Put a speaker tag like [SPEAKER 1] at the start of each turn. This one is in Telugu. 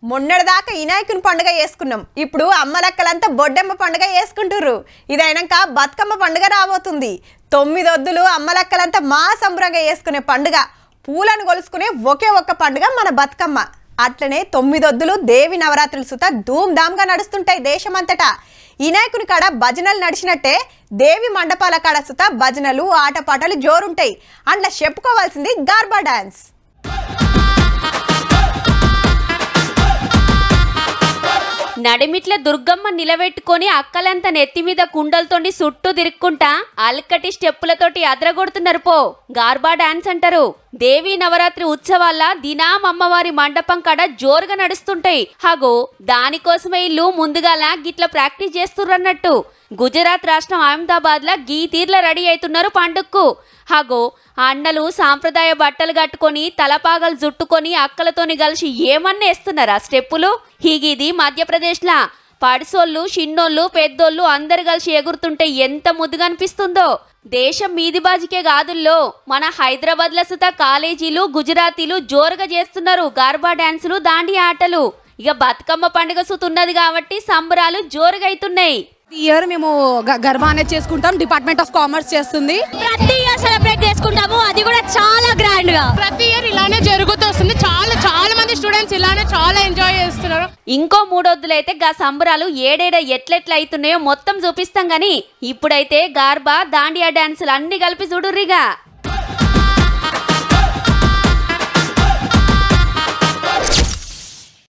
[SPEAKER 1] మొన్నటిదాకా వినాయకుని పండుగ చేసుకున్నాం. ఇప్పుడు అమ్మలక్కలంతా బొడ్డెమ్మ పండుగ చేసుకుంటుర్రు. ఇదైనాక బతుకమ్మ పండుగ రాబోతుంది. 9 ఒద్దులు అమ్మలక్కలంతా మా సంబరంగా చేసుకునే పండుగ. పూలను కొలుసుకునే ఒకే ఒక్క పండుగ మన బతుకమ్మ. అట్లనే 9 ఒద్దులు దేవి నవరాత్రులు సుత ధూమ్ధామ్గా నడుస్తుంటాయి దేశమంతటా. వినాయకుని కాడ భజనలు నడిచినట్టే దేవి మండపాల కాడ సుత భజనలు ఆటపాటలు జోరుంటాయి. అందులో చెప్పుకోవాల్సింది గార్బా డాన్స్.
[SPEAKER 2] నడిమిట్ల దుర్గమ్మ నిలబెట్టుకొని అక్కలంతా నెత్తి మీద కుండలతోటి చుట్టూ తిరుక్కుంటా అల్కటి స్టెప్పులతోటి అదరగొడుతున్నారు పో. గార్బా డాన్స్ అంటారు. దేవి నవరాత్రి ఉత్సవాల దినాం అమ్మవారి మండపం కాడ జోరుగా నడుస్తుంటాయి. హాగో దానికోసమే ఇల్లు ముందుగాల గిట్ల ప్రాక్టీస్ చేస్తుర్రన్నట్టు. గుజరాత్ రాష్ట్రం అహ్మదాబాద్ లా గీ తీర్ల రెడీ అవుతున్నారు పండుగకు. హాగో అన్నలు సాంప్రదాయ బట్టలు కట్టుకొని తలపాగలు జుట్టుకొని అక్కలతోని కలిసి ఏమన్నా వేస్తున్నారా స్టెప్పులు. హీగిది మధ్యప్రదేశ్లా పడిసోళ్ళు చిన్నోళ్ళు పెద్దోళ్ళు అందరు కలిసి ఎగురుతుంటే ఎంత ముద్దుగా అనిపిస్తుందో. దేశం మీది బాజికే కాదుల్లో మన హైదరాబాద్ లో సుతా కాలేజీలు గుజరాతీలు జోరుగా చేస్తున్నారు గార్బా డాన్సులు దాండి ఆటలు. ఇక బతుకమ్మ పండుగ సుతున్నది కాబట్టి సంబరాలు జోరుగా అవుతున్నాయి.
[SPEAKER 3] ఈ ఇయర్ మేము గర్బా అనేది చేసుకుంటాం. డిపార్ట్మెంట్ ఆఫ్ కామర్స్ చేస్తుంది.
[SPEAKER 4] ప్రతి ఇయర్ సెలబ్రేట్ చేసుకుంటాము. అది కూడా చాలా గ్రాండ్ గా
[SPEAKER 5] ప్రతి ఇయర్ ఇలానే జరుగుతూ వస్తుంది. చాలా మంది స్టూడెంట్స్ ఇలానే చాలా ఎంజాయ్ చేస్తున్నారు.
[SPEAKER 2] ఇంకో 3 ఒద్దులైతే గా సంబరాలు ఏడేడ ఎట్లెట్లా అవుతున్నాయో మొత్తం చూపిస్తాం గానీ ఇప్పుడైతే గార్బా దాండియా డాన్సులు అన్ని కలిపి చూడుర్రిగా.